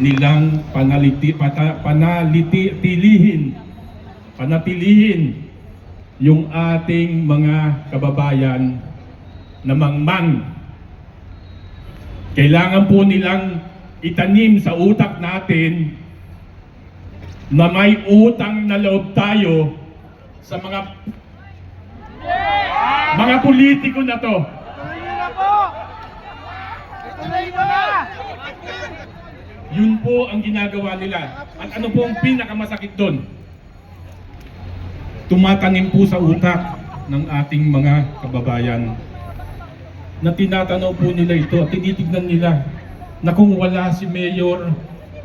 nilang panatilihin yung ating mga kababayan na mangmang. Kailangan po nilang itanim sa utak natin na may utang na loob tayo sa mga politiko na to. Yun po ang ginagawa nila. At ano po ang pinakamasakit doon? Tumatanim po sa utak ng ating mga kababayan na tinatanaw po nila ito at tinitignan nila na kung wala si mayor,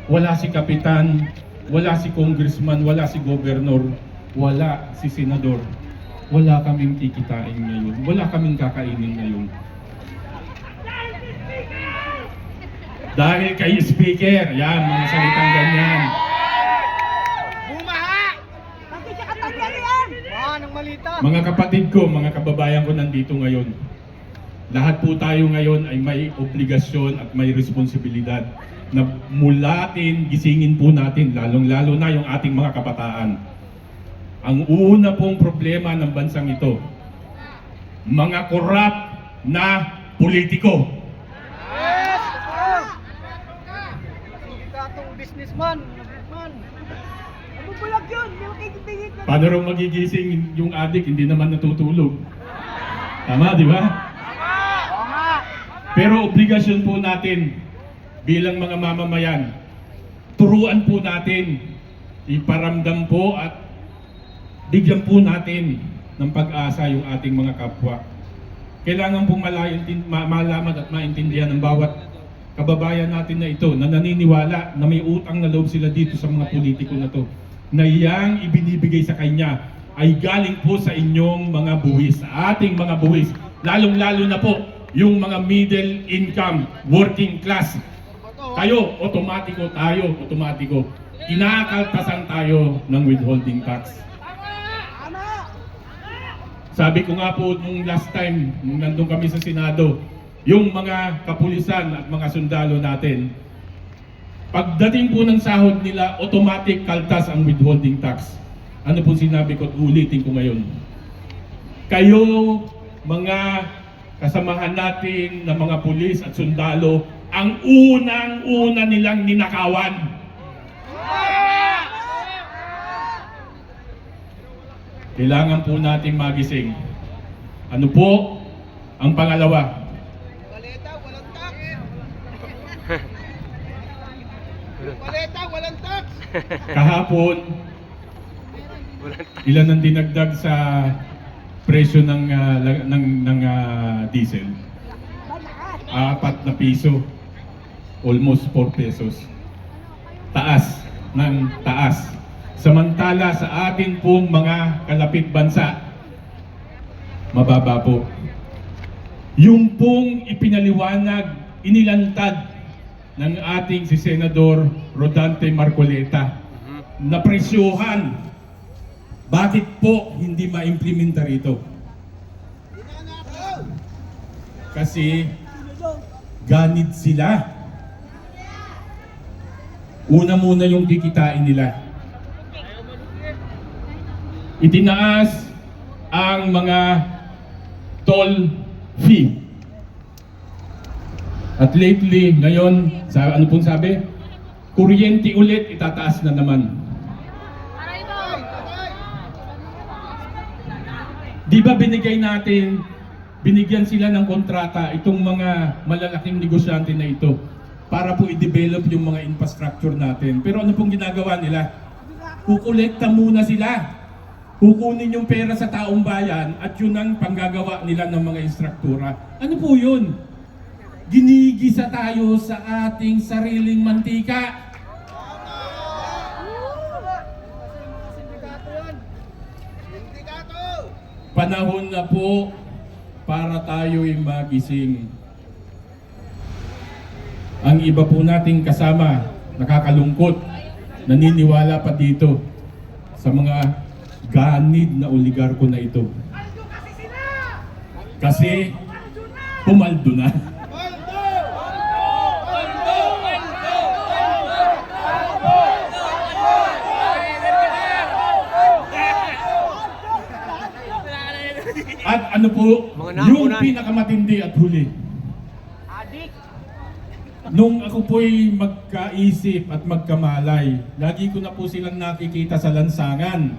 wala si kapitan, wala si congressman, wala si gobernador, wala si senador, wala kaming kikitain ngayon, wala kaming kakainin ngayon. Dahil kay speaker, yan, mga salitang ganyan. Bumaha! Mga kapatid ko, mga kababayan ko nandito ngayon, lahat po tayo ngayon ay may obligasyon at may responsibilidad na mulatin, gisingin po natin, lalong-lalo na yung ating mga kabataan. Ang una pong problema ng bansang ito, mga korap na politiko. Businessman. Ano bulag yun? Paano rin magigising yung adik, hindi naman natutulog? Tama, di ba? Pero obligasyon po natin bilang mga mamamayan, turuan po natin, iparamdam po at bigyan po natin ng pag-asa yung ating mga kapwa. Kailangan pong malaman at maintindihan ng bawat kababayan natin na ito na naniniwala na may utang na loob sila dito sa mga politiko na to, na yang ibinibigay sa kanya ay galing po sa inyong mga buwis, sa ating mga buwis, lalong-lalo na po yung mga middle income, working class. Kayo, otomatiko tayo, otomatiko. Kinakaltasan tayo ng withholding tax. Sabi ko nga po nung last time, nung nandun kami sa Senado, yung mga kapulisan at mga sundalo natin, pagdating po ng sahod nila, automatic kaltas ang withholding tax. Ano po sinabi ko at ulitin ko ngayon? Kayo, mga kasamahan natin na mga pulis at sundalo, ang unang-una nilang ninakawan. Kailangan po natin magising. Ano po ang pangalawa? Paleta, walang tax! Kahapon, ilan ang dinagdag sa presyo ng diesel? 4 na piso. Almost 4 pesos. Taas ng taas. Samantala sa atin pong mga kalapit bansa, mababa po. Yung pong ipinaliwanag, inilantad ng ating si Senador Rodante Marcoleta na presyohan, bakit po hindi ma-implementa rito? Kasi ganid sila. Una muna yung kikitain nila. Itinaas ang mga toll fee. At lately, ngayon, ano pong sabi? Kuryente ulit, itataas na naman. Di ba binigyan sila ng kontrata itong mga malalaking negosyante na ito para po i-develop yung mga infrastructure natin. Pero ano pong ginagawa nila? Kukolekta muna sila. Kukunin yung pera sa taong bayan at yun ang panggagawa nila ng mga instruktura. Ano po yun? Ginigisa tayo sa ating sariling mantika. Panahon na po para tayo'y magising. Ang iba po nating kasama, nakakalungkot, naniniwala pa dito sa mga ganid na oligarko na ito. Kasi pumaldo na. ano po, Mga yung nakunan. pinakamatindi at huli. Adik. Nung ako po'y magkaisip at magkamalay, lagi ko na po silang nakikita sa lansangan.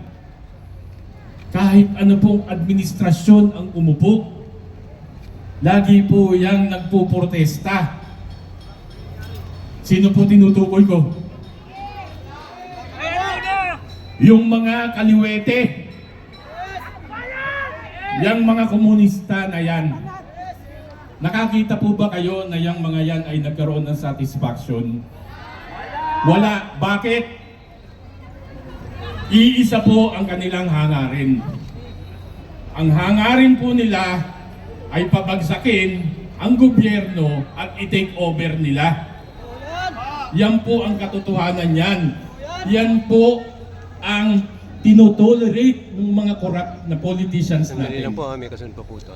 Kahit ano pong administrasyon ang umupo, lagi po yang nagpuprotesta. Sino po tinutukoy ko? Yung mga kaliwete. Yang mga komunista na yan. Nakakita po ba kayo na yung mga yan ay nagkaroon ng satisfaction? Wala. Bakit? Iisa po ang kanilang hangarin. Ang hangarin po nila ay pabagsakin ang gobyerno at i-take over nila. Yan po ang katotohanan yan. Yan po ang tinotolerate ng mga corrupt na politicians Sandali natin. lang po, may kasunod pa po ito.